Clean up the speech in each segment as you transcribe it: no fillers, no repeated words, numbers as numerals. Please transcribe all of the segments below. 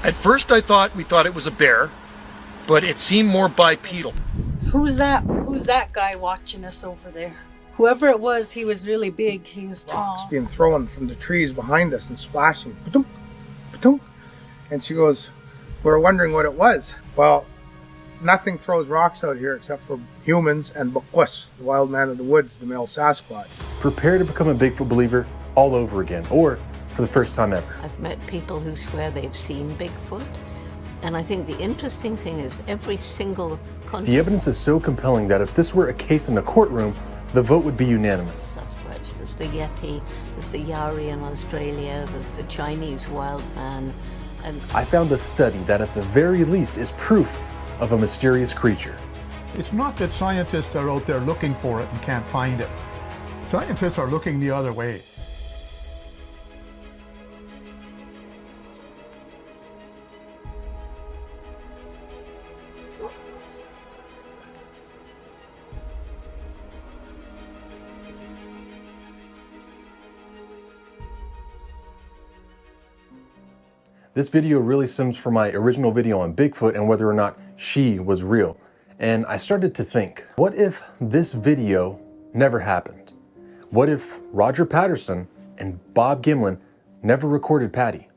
At first we thought it was a bear, but it seemed more bipedal. Who's that guy watching us over there? Whoever it was, he was really big. He was tall. Rocks being thrown from the trees behind us and splashing. Ba-dum, ba-dum. And she goes, we were wondering what it was. Well, nothing throws rocks out here except for humans and Bigfoot, the wild man of the woods, the male Sasquatch. Prepare to become a Bigfoot believer all over again, or for the first time ever. I've met people who swear they've seen Bigfoot, and I think the interesting thing is every single The evidence is so compelling that if this were a case in a courtroom, the vote would be unanimous. Sasquatch, there's the Yeti, there's the Yari in Australia, there's the Chinese wild man, and I found a study that at the very least is proof of a mysterious creature. It's not that scientists are out there looking for it and can't find it. Scientists are looking the other way. This video really stems from my original video on Bigfoot and whether or not she was real. And I started to think, what if this video never happened? What if Roger Patterson and Bob Gimlin never recorded Patty?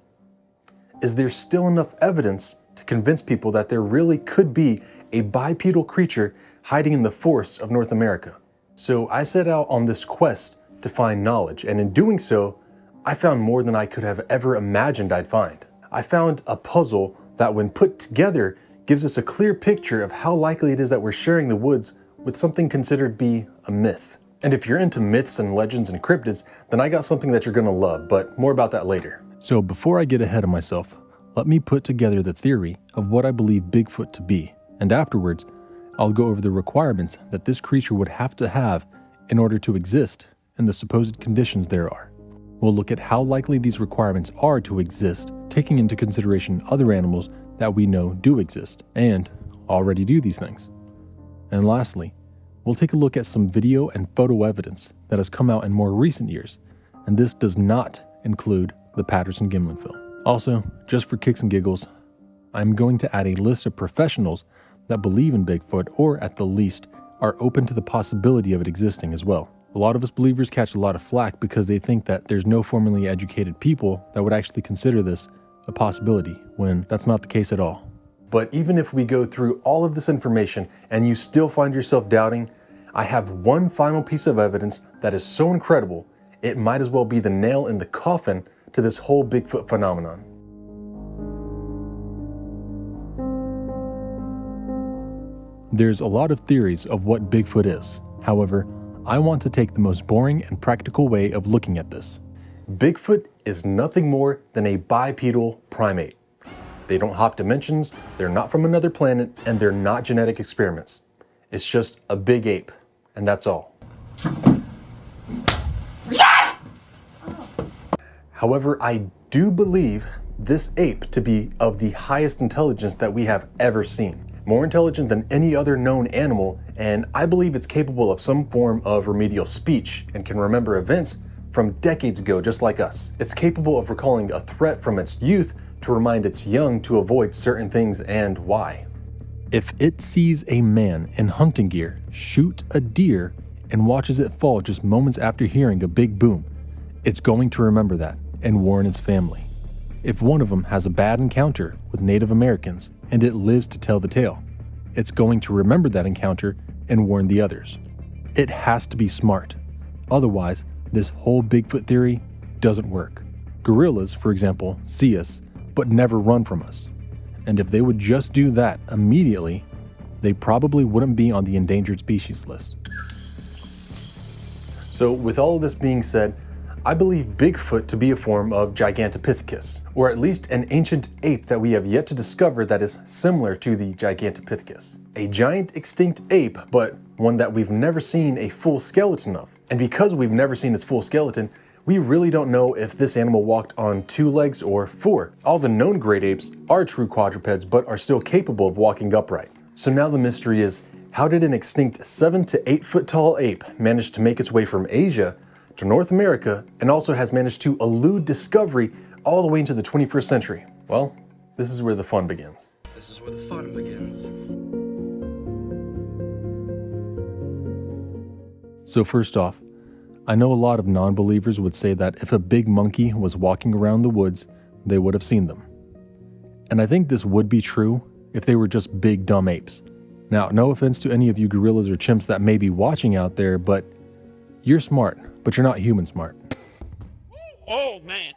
Is there still enough evidence to convince people that there really could be a bipedal creature hiding in the forests of North America? So I set out on this quest to find knowledge, and in doing so, I found more than I could have ever imagined I'd find. I found a puzzle that when put together gives us a clear picture of how likely it is that we're sharing the woods with something considered to be a myth. And if you're into myths and legends and cryptids, then I got something that you're gonna love, but more about that later. So before I get ahead of myself, let me put together the theory of what I believe Bigfoot to be, and afterwards, I'll go over the requirements that this creature would have to have in order to exist and the supposed conditions there are. We'll look at how likely these requirements are to exist, taking into consideration other animals that we know do exist and already do these things. And lastly, we'll take a look at some video and photo evidence that has come out in more recent years, and this does not include the Patterson-Gimlin film. Also, just for kicks and giggles, I'm going to add a list of professionals that believe in Bigfoot, or at the least, are open to the possibility of it existing as well. A lot of us believers catch a lot of flack because they think that there's no formally educated people that would actually consider this a possibility, when that's not the case at all. But even if we go through all of this information and you still find yourself doubting, I have one final piece of evidence that is so incredible, it might as well be the nail in the coffin to this whole Bigfoot phenomenon. There's a lot of theories of what Bigfoot is. However, I want to take the most boring and practical way of looking at this. Bigfoot is nothing more than a bipedal primate. They don't hop dimensions, they're not from another planet, and they're not genetic experiments. It's just a big ape, and that's all. However, I do believe this ape to be of the highest intelligence that we have ever seen. More intelligent than any other known animal, and I believe it's capable of some form of remedial speech and can remember events from decades ago just like us. It's capable of recalling a threat from its youth to remind its young to avoid certain things and why. If it sees a man in hunting gear shoot a deer and watches it fall just moments after hearing a big boom, it's going to remember that and warn its family. If one of them has a bad encounter with Native Americans and it lives to tell the tale, it's going to remember that encounter and warn the others. It has to be smart. Otherwise, this whole Bigfoot theory doesn't work. Gorillas, for example, see us, but never run from us. And if they would just do that immediately, they probably wouldn't be on the endangered species list. So with all of this being said, I believe Bigfoot to be a form of Gigantopithecus, or at least an ancient ape that we have yet to discover that is similar to the Gigantopithecus. A giant extinct ape, but one that we've never seen a full skeleton of. And because we've never seen its full skeleton, we really don't know if this animal walked on 2 legs or 4. All the known great apes are true quadrupeds, but are still capable of walking upright. So now the mystery is, how did an extinct 7 to 8 foot tall ape manage to make its way from Asia to North America, and also has managed to elude discovery all the way into the 21st century? Well, This is where the fun begins. This is where the fun begins. So first off, I know a lot of non-believers would say that if a big monkey was walking around the woods, they would have seen them. And I think this would be true if they were just big dumb apes. Now, no offense to any of you gorillas or chimps that may be watching out there, but you're smart, but you're not human smart. Oh, man.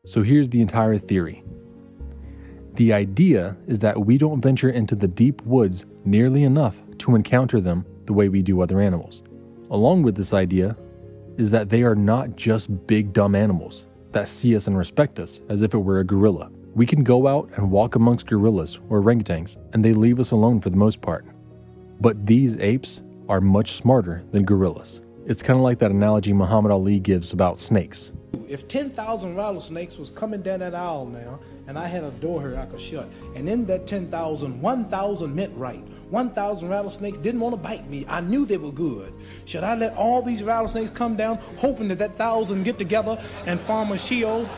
So here's the entire theory. The idea is that we don't venture into the deep woods nearly enough to encounter them the way we do other animals. Along with this idea is that they are not just big dumb animals that see us and respect us as if it were a gorilla. We can go out and walk amongst gorillas or orangutans and they leave us alone for the most part. But these apes are much smarter than gorillas. It's kind of like that analogy Muhammad Ali gives about snakes. If 10,000 rattlesnakes was coming down that aisle now, and I had a door here I could shut, and in that 10,000, 1,000 meant right. 1,000 rattlesnakes didn't want to bite me. I knew they were good. Should I let all these rattlesnakes come down, hoping that 1,000 get together and form a shield?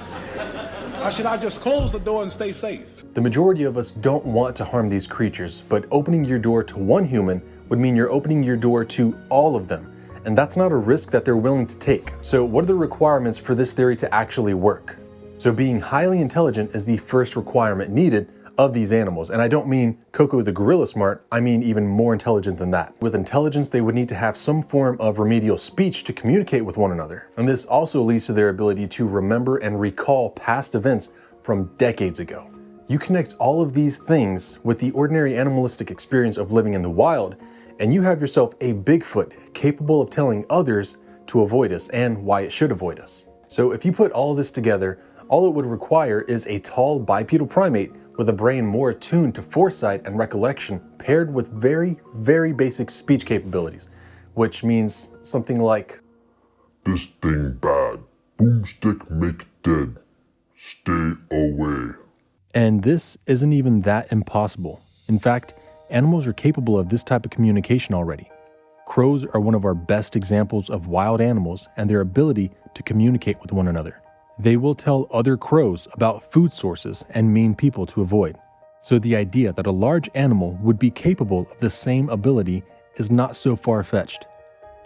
Or should I just close the door and stay safe? The majority of us don't want to harm these creatures, but opening your door to one human would mean you're opening your door to all of them. And that's not a risk that they're willing to take. So what are the requirements for this theory to actually work? So being highly intelligent is the first requirement needed of these animals. And I don't mean Coco the gorilla smart, I mean even more intelligent than that. With intelligence, they would need to have some form of remedial speech to communicate with one another. And this also leads to their ability to remember and recall past events from decades ago. You connect all of these things with the ordinary animalistic experience of living in the wild, and you have yourself a Bigfoot capable of telling others to avoid us and why it should avoid us. So if you put all of this together, all it would require is a tall bipedal primate with a brain more attuned to foresight and recollection paired with very, very basic speech capabilities, which means something like, "This thing bad. Boomstick make dead. Stay away." And this isn't even that impossible. In fact, animals are capable of this type of communication already. Crows are one of our best examples of wild animals and their ability to communicate with one another. They will tell other crows about food sources and mean people to avoid. So the idea that a large animal would be capable of the same ability is not so far-fetched.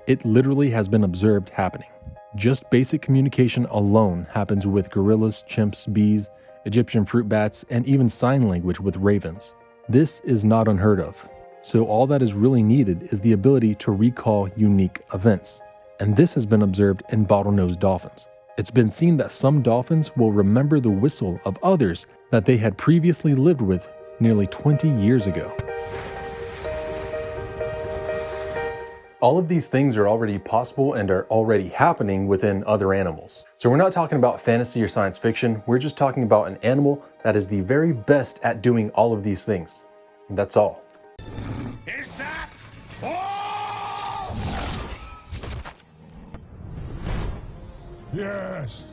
It literally has been observed happening. Just basic communication alone happens with gorillas, chimps, bees, Egyptian fruit bats, and even sign language with ravens. This is not unheard of. So all that is really needed is the ability to recall unique events. And this has been observed in bottlenose dolphins. It's been seen that some dolphins will remember the whistle of others that they had previously lived with nearly 20 years ago. All of these things are already possible and are already happening within other animals. So we're not talking about fantasy or science fiction, we're just talking about an animal that is the very best at doing all of these things. That's all. Is that all? Yes,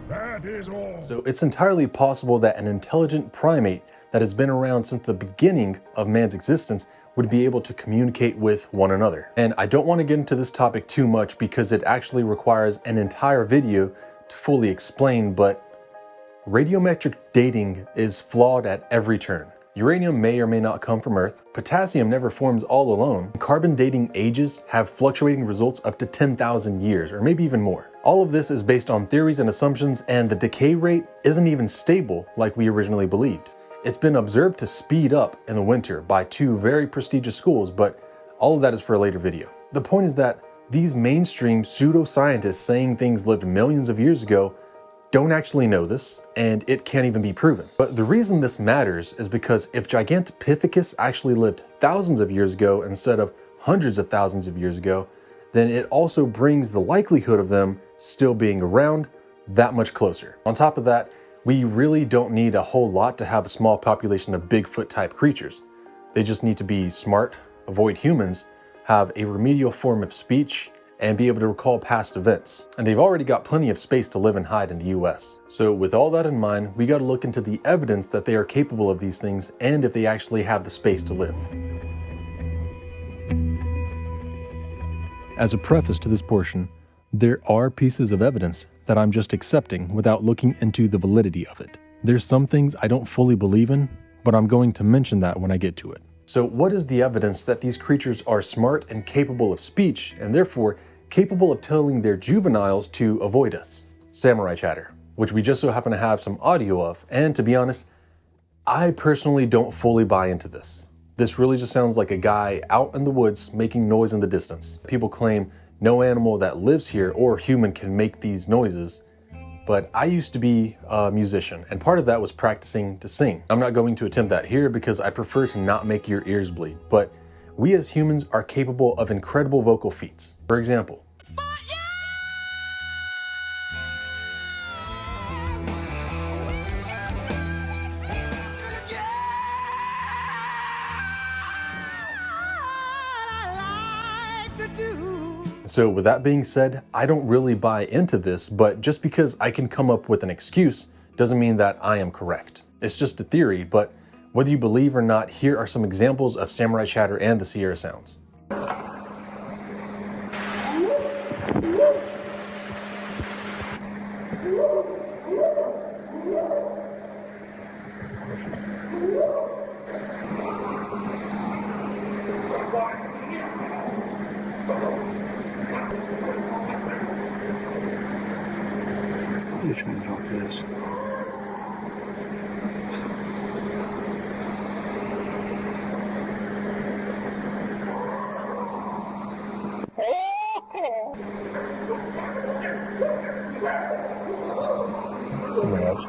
that is all. So it's entirely possible that an intelligent primate that has been around since the beginning of man's existence would be able to communicate with one another. And I don't want to get into this topic too much because it actually requires an entire video to fully explain, but radiometric dating is flawed at every turn. Uranium may or may not come from Earth. Potassium never forms all alone. Carbon dating ages have fluctuating results up to 10,000 years, or maybe even more. All of this is based on theories and assumptions, and the decay rate isn't even stable like we originally believed. It's been observed to speed up in the winter by two very prestigious schools, but all of that is for a later video. The point is that these mainstream pseudoscientists saying things lived millions of years ago don't actually know this, and it can't even be proven. But the reason this matters is because if Gigantopithecus actually lived thousands of years ago instead of hundreds of thousands of years ago, then it also brings the likelihood of them still being around that much closer. On top of that, we really don't need a whole lot to have a small population of Bigfoot type creatures. They just need to be smart, avoid humans, have a remedial form of speech, and be able to recall past events. And they've already got plenty of space to live and hide in the US. So with all that in mind, we gotta look into the evidence that they are capable of these things and if they actually have the space to live. As a preface to this portion, There are pieces of evidence that I'm just accepting without looking into the validity of it. There's some things I don't fully believe in, but I'm going to mention that when I get to it. So what is the evidence that these creatures are smart and capable of speech, and therefore capable of telling their juveniles to avoid us? Samurai chatter, which we just so happen to have some audio of, and to be honest, I personally don't fully buy into this. This really just sounds like a guy out in the woods making noise in the distance. People claim no animal that lives here or human can make these noises, but I used to be a musician, and part of that was practicing to sing. I'm not going to attempt that here because I prefer to not make your ears bleed, but we as humans are capable of incredible vocal feats. For example, so with that being said, I don't really buy into this, but just because I can come up with an excuse doesn't mean that I am correct. It's just a theory, but whether you believe or not, here are some examples of samurai chatter and the Sierra sounds. Which one's off this? Someone else.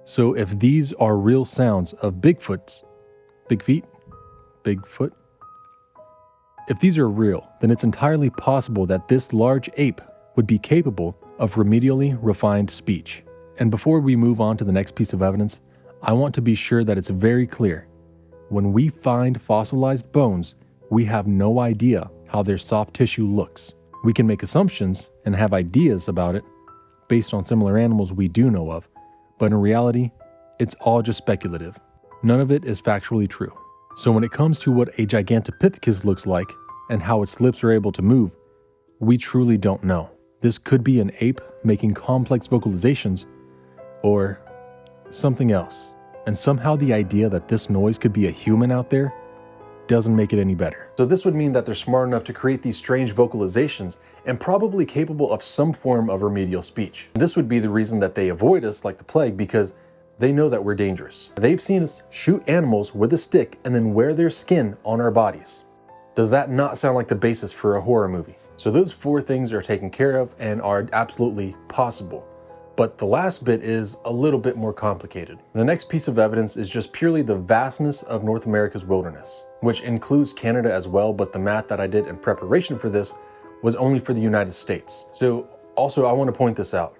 So if these are real sounds of Bigfoots, big feet, Bigfoot, if these are real, then it's entirely possible that this large ape would be capable of remedially refined speech. And before we move on to the next piece of evidence, I want to be sure that it's very clear. When we find fossilized bones, we have no idea how their soft tissue looks. We can make assumptions and have ideas about it based on similar animals we do know of, but in reality, it's all just speculative. None of it is factually true. So when it comes to what a Gigantopithecus looks like and how its lips are able to move, we truly don't know. This could be an ape making complex vocalizations or something else. And somehow the idea that this noise could be a human out there doesn't make it any better. So this would mean that they're smart enough to create these strange vocalizations and probably capable of some form of remedial speech. This would be the reason that they avoid us like the plague, because they know that we're dangerous. They've seen us shoot animals with a stick and then wear their skin on our bodies. Does that not sound like the basis for a horror movie? So those 4 things are taken care of and are absolutely possible. But the last bit is a little bit more complicated. The next piece of evidence is just purely the vastness of North America's wilderness, which includes Canada as well, but the math that I did in preparation for this was only for the United States. So also I want to point this out.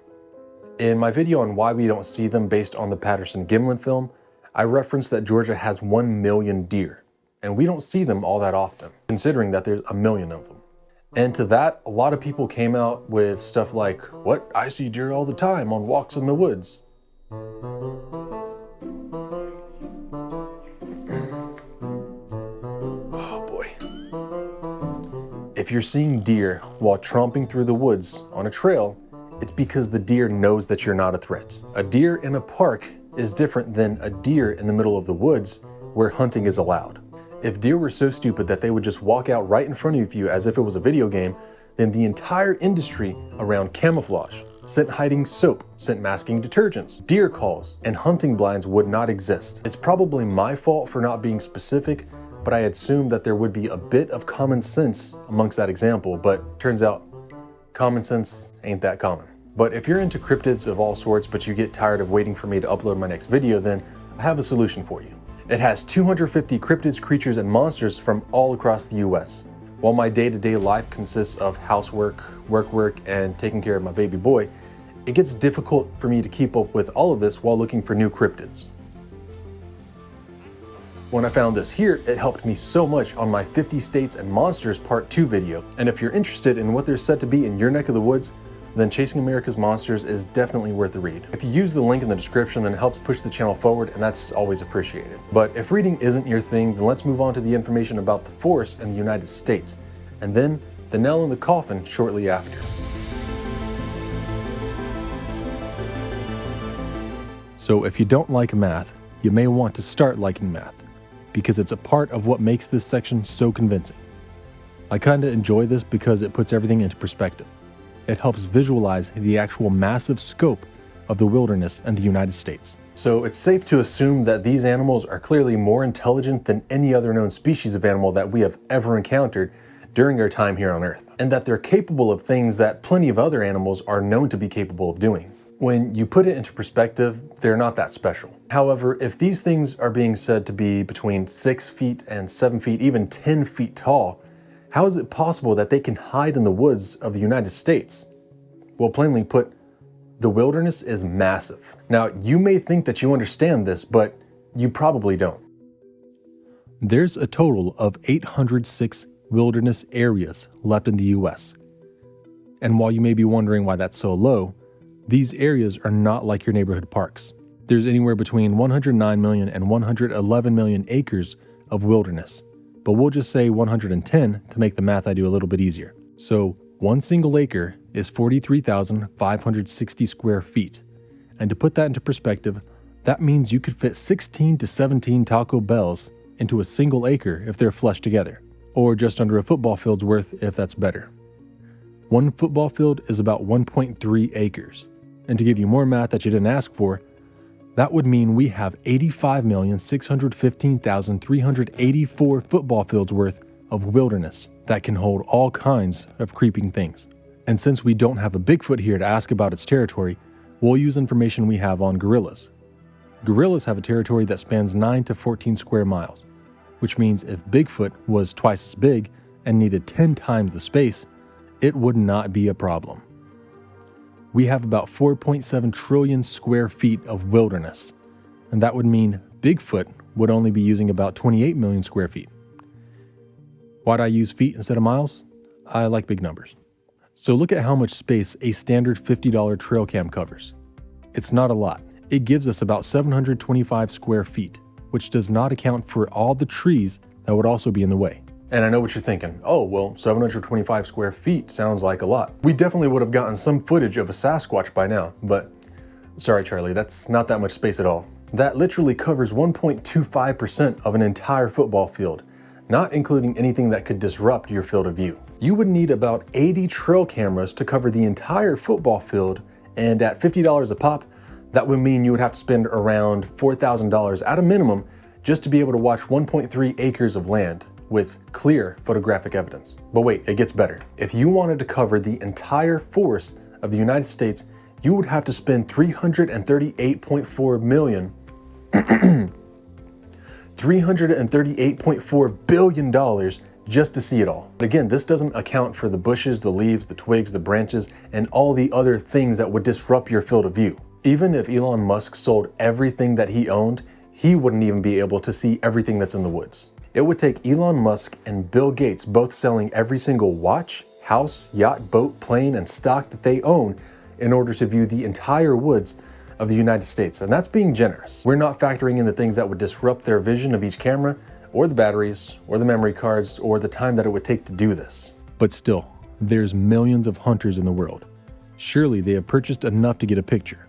In my video on why we don't see them based on the Patterson-Gimlin film, I referenced that Georgia has 1 million deer, and we don't see them all that often, considering that there's 1 million of them. And to that, a lot of people came out with stuff like, what? I see deer all the time on walks in the woods. Oh boy. If you're seeing deer while tromping through the woods on a trail, it's because the deer knows that you're not a threat. A deer in a park is different than a deer in the middle of the woods where hunting is allowed. If deer were so stupid that they would just walk out right in front of you as if it was a video game, then the entire industry around camouflage, scent hiding soap, scent masking detergents, deer calls, and hunting blinds would not exist. It's probably my fault for not being specific, but I assumed that there would be a bit of common sense amongst that example, but turns out common sense ain't that common. But if you're into cryptids of all sorts, but you get tired of waiting for me to upload my next video, then I have a solution for you. It has 250 cryptids, creatures, and monsters from all across the US. While my day-to-day life consists of housework, work, and taking care of my baby boy, it gets difficult for me to keep up with all of this while looking for new cryptids. When I found this here, it helped me so much on my 50 States and Monsters Part 2 video. And if you're interested in what there's said to be in your neck of the woods, then Chasing America's Monsters is definitely worth the read. If you use the link in the description, then it helps push the channel forward, and that's always appreciated. But if reading isn't your thing, then let's move on to the information about the force in the United States, and then the nail in the coffin shortly after. So if you don't like math, you may want to start liking math, because it's a part of what makes this section so convincing. I kinda enjoy this because it puts everything into perspective. It helps visualize the actual massive scope of the wilderness and the United States. So it's safe to assume that these animals are clearly more intelligent than any other known species of animal that we have ever encountered during our time here on Earth, and that they're capable of things that plenty of other animals are known to be capable of doing. When you put it into perspective, they're not that special. However, if these things are being said to be between 6 feet and 7 feet, even 10 feet tall, how is it possible that they can hide in the woods of the United States? Well, plainly put, the wilderness is massive. Now, you may think that you understand this, but you probably don't. There's a total of 806 wilderness areas left in the US. And while you may be wondering why that's so low, these areas are not like your neighborhood parks. There's anywhere between 109 million and 111 million acres of wilderness, but we'll just say 110 to make the math I do a little bit easier. So one single acre is 43,560 square feet. And to put that into perspective, that means you could fit 16 to 17 Taco Bells into a single acre if they're flushed together, or just under a football field's worth if that's better. One football field is about 1.3 acres. And to give you more math that you didn't ask for, that would mean we have 85,615,384 football fields worth of wilderness that can hold all kinds of creeping things. And since we don't have a Bigfoot here to ask about its territory, we'll use information we have on gorillas. Gorillas have a territory that spans 9 to 14 square miles, which means if Bigfoot was twice as big and needed 10 times the space, it would not be a problem. We have about 4.7 trillion square feet of wilderness, and that would mean Bigfoot would only be using about 28 million square feet. Why'd I use feet instead of miles? I like big numbers. So look at how much space a standard $50 trail cam covers. It's not a lot. It gives us about 725 square feet, which does not account for all the trees that would also be in the way. And I know what you're thinking. Oh, well, 725 square feet sounds like a lot. We definitely would have gotten some footage of a Sasquatch by now, but sorry, Charlie, that's not that much space at all. That literally covers 1.25% of an entire football field, not including anything that could disrupt your field of view. You would need about 80 trail cameras to cover the entire football field, and at $50 a pop, that would mean you would have to spend around $4,000 at a minimum just to be able to watch 1.3 acres of land with clear photographic evidence. But wait, it gets better. If you wanted to cover the entire forest of the United States, you would have to spend $338.4 million, $338.4 billion just to see it all. But again, this doesn't account for the bushes, the leaves, the twigs, the branches, and all the other things that would disrupt your field of view. Even if Elon Musk sold everything that he owned, he wouldn't even be able to see everything that's in the woods. It would take Elon Musk and Bill Gates both selling every single watch, house, yacht, boat, plane, and stock that they own in order to view the entire woods of the United States. And that's being generous. We're not factoring in the things that would disrupt their vision of each camera, or the batteries, or the memory cards, or the time that it would take to do this. But still, there's millions of hunters in the world. Surely they have purchased enough to get a picture.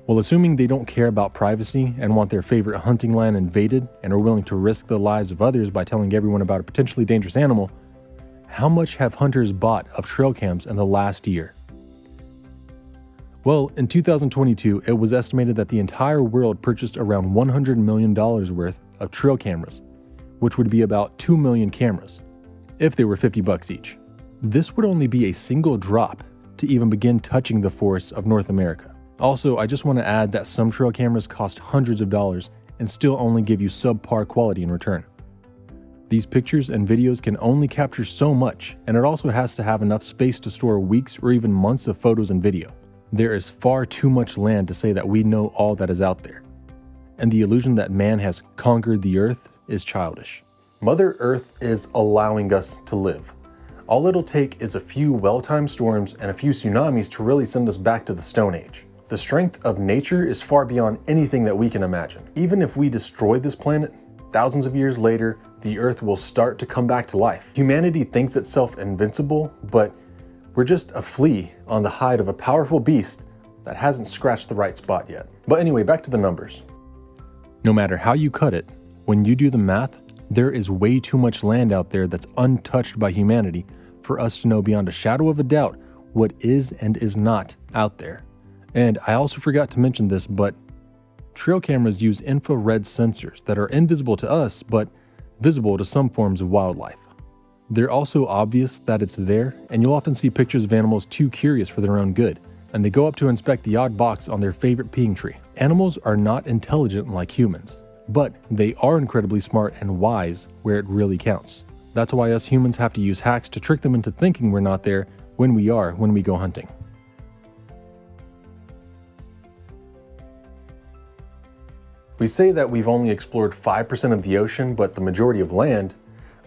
Well, assuming they don't care about privacy and want their favorite hunting land invaded and are willing to risk the lives of others by telling everyone about a potentially dangerous animal, how much have hunters bought of trail cams in the last year? Well, in 2022, it was estimated that the entire world purchased around $100 million worth of trail cameras, which would be about 2 million cameras, if they were $50 each. This would only be a single drop to even begin touching the forests of North America. Also, I just want to add that some trail cameras cost hundreds of dollars and still only give you subpar quality in return. These pictures and videos can only capture so much, and it also has to have enough space to store weeks or even months of photos and video. There is far too much land to say that we know all that is out there. And the illusion that man has conquered the earth is childish. Mother Earth is allowing us to live. All it'll take is a few well-timed storms and a few tsunamis to really send us back to the Stone Age. The strength of nature is far beyond anything that we can imagine. Even if we destroy this planet, thousands of years later, the Earth will start to come back to life. Humanity thinks itself invincible, but we're just a flea on the hide of a powerful beast that hasn't scratched the right spot yet. But anyway, back to the numbers. No matter how you cut it, when you do the math, there is way too much land out there that's untouched by humanity for us to know beyond a shadow of a doubt what is and is not out there. And I also forgot to mention this, but trail cameras use infrared sensors that are invisible to us, but visible to some forms of wildlife. They're also obvious that it's there, and you'll often see pictures of animals too curious for their own good, and they go up to inspect the odd box on their favorite peeing tree. Animals are not intelligent like humans, but they are incredibly smart and wise where it really counts. That's why us humans have to use hacks to trick them into thinking we're not there when we are when we go hunting. We say that we've only explored 5% of the ocean, but the majority of land,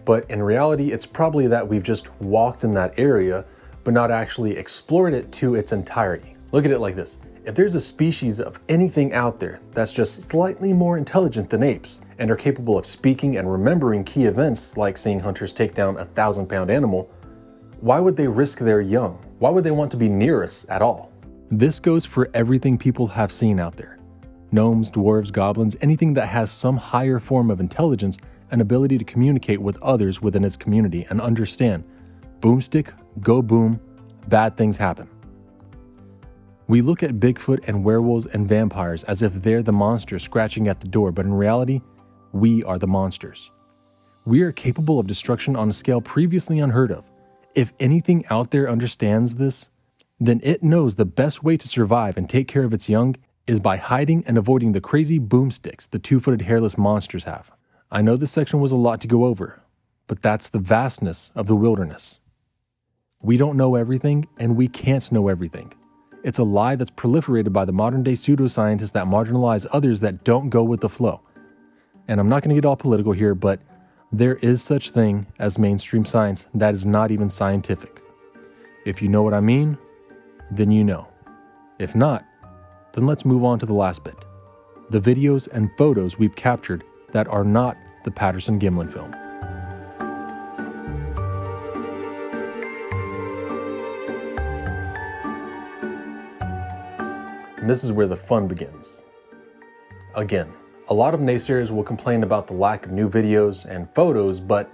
but in reality, it's probably that we've just walked in that area, but not actually explored it to its entirety. Look at it like this. If there's a species of anything out there that's just slightly more intelligent than apes and are capable of speaking and remembering key events like seeing hunters take down a 1,000-pound animal, why would they risk their young? Why would they want to be near us at all? This goes for everything people have seen out there. Gnomes, dwarves, goblins, anything that has some higher form of intelligence and ability to communicate with others within its community and understand. Boomstick, go boom, bad things happen. We look at Bigfoot and werewolves and vampires as if they're the monsters scratching at the door, but in reality, we are the monsters. We are capable of destruction on a scale previously unheard of. If anything out there understands this, then it knows the best way to survive and take care of its young is by hiding and avoiding the crazy boomsticks the two-footed hairless monsters have. I know this section was a lot to go over, but that's the vastness of the wilderness. We don't know everything, and we can't know everything. It's a lie that's proliferated by the modern-day pseudoscientists that marginalize others that don't go with the flow. And I'm not going to get all political here, but there is such thing as mainstream science that is not even scientific. If you know what I mean, then you know. If not, then let's move on to the last bit. The videos and photos we've captured that are not the Patterson-Gimlin film. And this is where the fun begins. Again, a lot of naysayers will complain about the lack of new videos and photos, but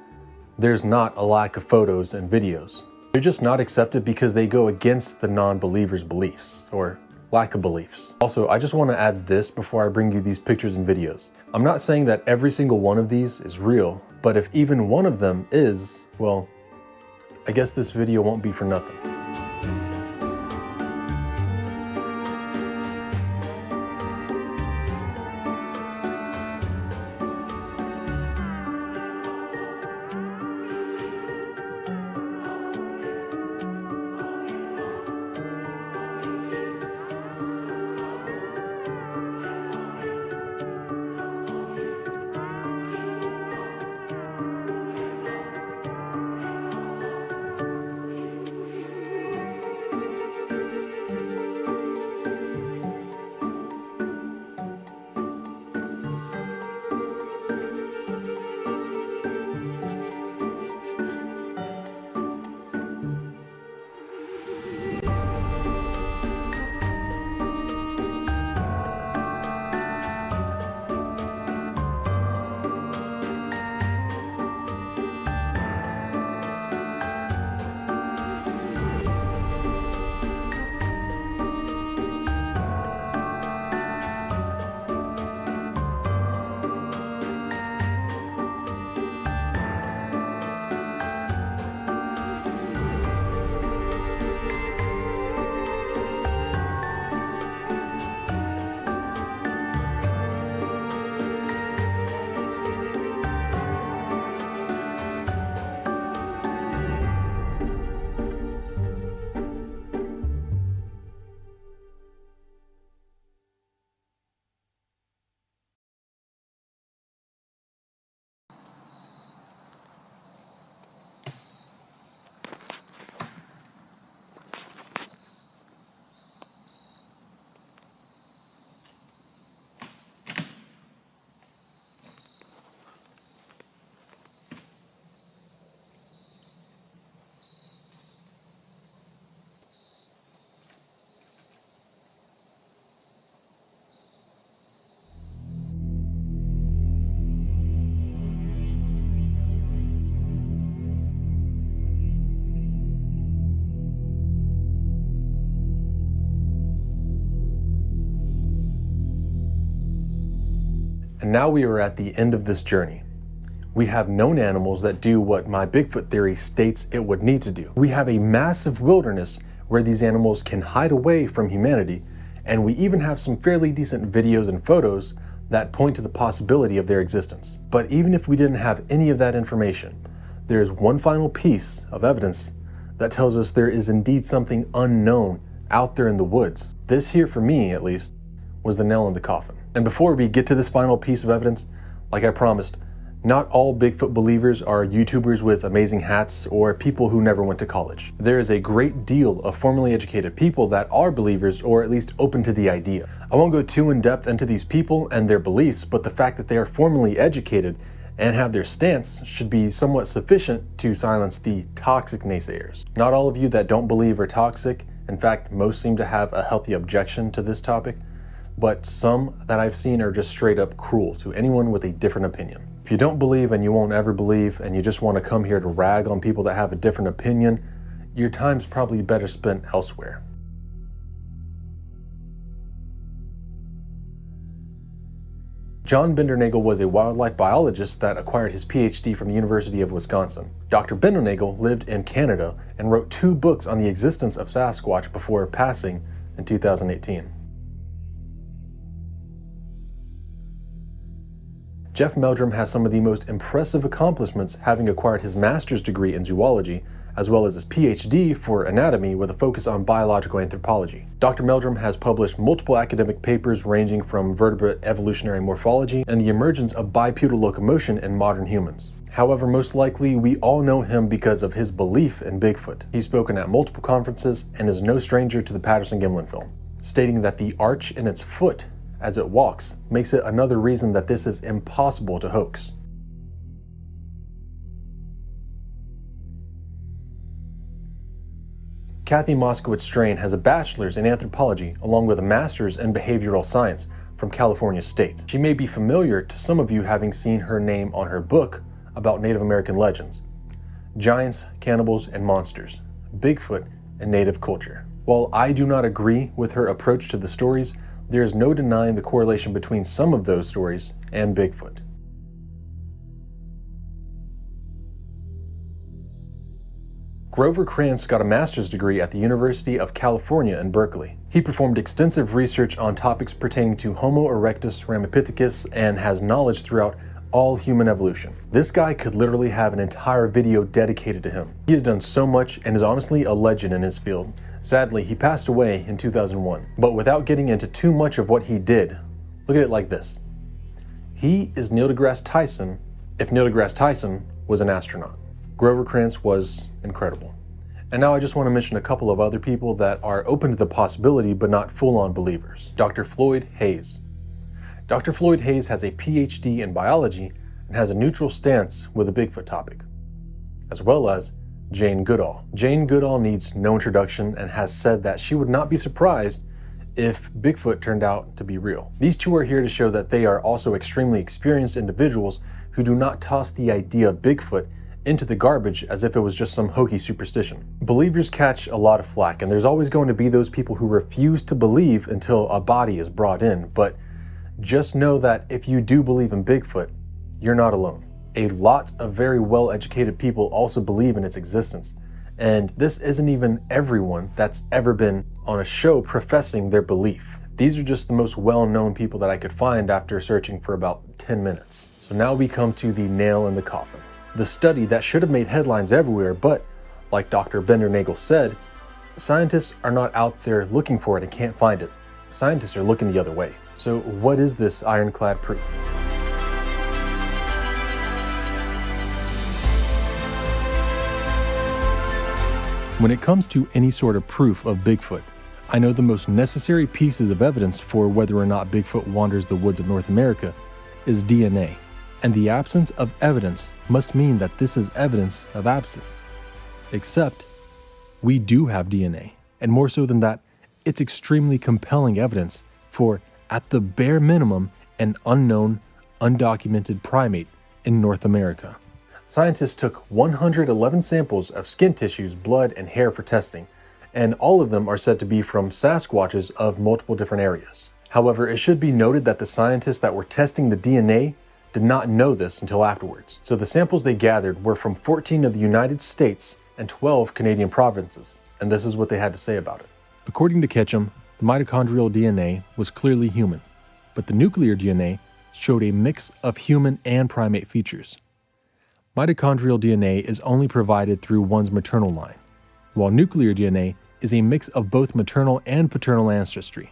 there's not a lack of photos and videos. They're just not accepted because they go against the non-believers' beliefs, or lack of beliefs. Also, I just want to add this before I bring you these pictures and videos. I'm not saying that every single one of these is real, but if even one of them is, well, I guess this video won't be for nothing. And now we are at the end of this journey. We have known animals that do what my Bigfoot theory states it would need to do. We have a massive wilderness where these animals can hide away from humanity, and we even have some fairly decent videos and photos that point to the possibility of their existence. But even if we didn't have any of that information, there's one final piece of evidence that tells us there is indeed something unknown out there in the woods. This here, for me at least, was the nail in the coffin. And before we get to this final piece of evidence, like I promised, not all Bigfoot believers are YouTubers with amazing hats or people who never went to college. There is a great deal of formally educated people that are believers, or at least open to the idea. I won't go too in depth into these people and their beliefs, but the fact that they are formally educated and have their stance should be somewhat sufficient to silence the toxic naysayers. Not all of you that don't believe are toxic. In fact, most seem to have a healthy objection to this topic, but some that I've seen are just straight up cruel to anyone with a different opinion. If you don't believe and you won't ever believe, and you just want to come here to rag on people that have a different opinion, your time's probably better spent elsewhere. John Bindernagel was a wildlife biologist that acquired his PhD from the University of Wisconsin. Dr. Bindernagel lived in Canada and wrote 2 books on the existence of Sasquatch before passing in 2018. Jeff Meldrum has some of the most impressive accomplishments, having acquired his master's degree in zoology, as well as his PhD for anatomy with a focus on biological anthropology. Dr. Meldrum has published multiple academic papers ranging from vertebrate evolutionary morphology and the emergence of bipedal locomotion in modern humans. However, most likely we all know him because of his belief in Bigfoot. He's spoken at multiple conferences and is no stranger to the Patterson-Gimlin film, stating that the arch in its foot as it walks makes it another reason that this is impossible to hoax. Kathy Moskowitz-Strain has a bachelor's in anthropology along with a master's in behavioral science from California State. She may be familiar to some of you having seen her name on her book about Native American legends, Giants, Cannibals, and Monsters, Bigfoot, and Native Culture. While I do not agree with her approach to the stories, there is no denying the correlation between some of those stories and Bigfoot. Grover Krantz got a master's degree at the University of California in Berkeley. He performed extensive research on topics pertaining to Homo erectus ramapithecus and has knowledge throughout all human evolution. This guy could literally have an entire video dedicated to him. He has done so much and is honestly a legend in his field. Sadly, he passed away in 2001. But without getting into too much of what he did, look at it like this. He is Neil deGrasse Tyson if Neil deGrasse Tyson was an astronaut. Grover Krantz was incredible. And now I just want to mention a couple of other people that are open to the possibility but not full-on believers. Dr. Floyd Hayes. Dr. Floyd Hayes has a PhD in biology and has a neutral stance with the Bigfoot topic, as well as Jane Goodall. Jane Goodall needs no introduction and has said that she would not be surprised if Bigfoot turned out to be real. These two are here to show that they are also extremely experienced individuals who do not toss the idea of Bigfoot into the garbage as if it was just some hokey superstition. Believers catch a lot of flack, and there's always going to be those people who refuse to believe until a body is brought in, but just know that if you do believe in Bigfoot, you're not alone. A lot of very well-educated people also believe in its existence, and this isn't even everyone that's ever been on a show professing their belief. These are just the most well-known people that I could find after searching for about 10 minutes. So now we come to the nail in the coffin. The study that should have made headlines everywhere, but like Dr. Bindernagel said, scientists are not out there looking for it and can't find it. Scientists are looking the other way. So what is this ironclad proof? When it comes to any sort of proof of Bigfoot, I know the most necessary pieces of evidence for whether or not Bigfoot wanders the woods of North America is DNA. And the absence of evidence must mean that this is evidence of absence. Except, we do have DNA. And more so than that, it's extremely compelling evidence for, at the bare minimum, an unknown, undocumented primate in North America. Scientists took 111 samples of skin tissues, blood, and hair for testing, and all of them are said to be from Sasquatches of multiple different areas. However, it should be noted that the scientists that were testing the DNA did not know this until afterwards. So the samples they gathered were from 14 of the United States and 12 Canadian provinces, and this is what they had to say about it. According to Ketchum, the mitochondrial DNA was clearly human, but the nuclear DNA showed a mix of human and primate features. Mitochondrial DNA is only provided through one's maternal line, while nuclear DNA is a mix of both maternal and paternal ancestry,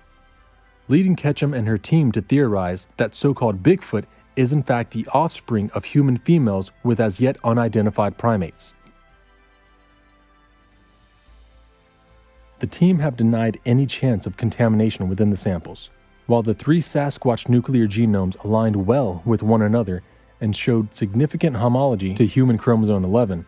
leading Ketchum and her team to theorize that so-called Bigfoot is in fact the offspring of human females with as yet unidentified primates. The team have denied any chance of contamination within the samples. While the 3 Sasquatch nuclear genomes aligned well with one another and showed significant homology to human chromosome 11,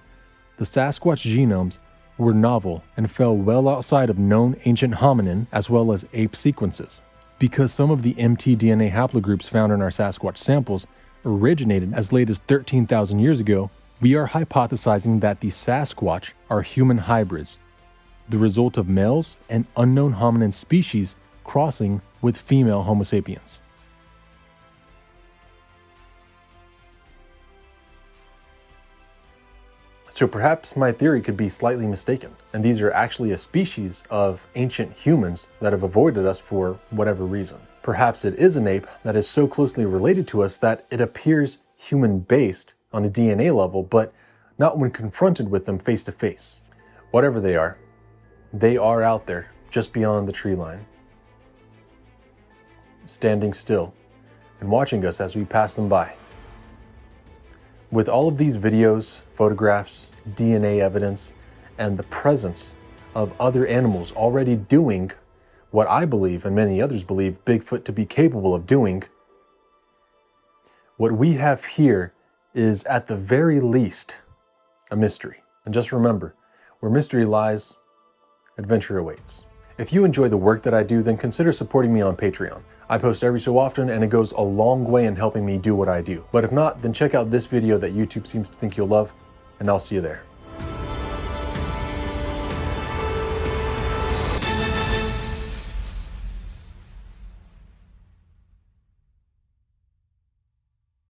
the Sasquatch genomes were novel and fell well outside of known ancient hominin as well as ape sequences. Because some of the mtDNA haplogroups found in our Sasquatch samples originated as late as 13,000 years ago, we are hypothesizing that the Sasquatch are human hybrids, the result of males and unknown hominin species crossing with female Homo sapiens. So perhaps my theory could be slightly mistaken, and these are actually a species of ancient humans that have avoided us for whatever reason. Perhaps it is an ape that is so closely related to us that it appears human-based on a DNA level, but not when confronted with them face to face. Whatever they are out there, just beyond the tree line, standing still and watching us as we pass them by. With all of these videos, photographs, DNA evidence, and the presence of other animals already doing what I believe and many others believe Bigfoot to be capable of doing, what we have here is at the very least a mystery. And just remember, where mystery lies, adventure awaits. If you enjoy the work that I do, then consider supporting me on Patreon. I post every so often and it goes a long way in helping me do what I do. But if not, then check out this video that YouTube seems to think you'll love, and I'll see you there.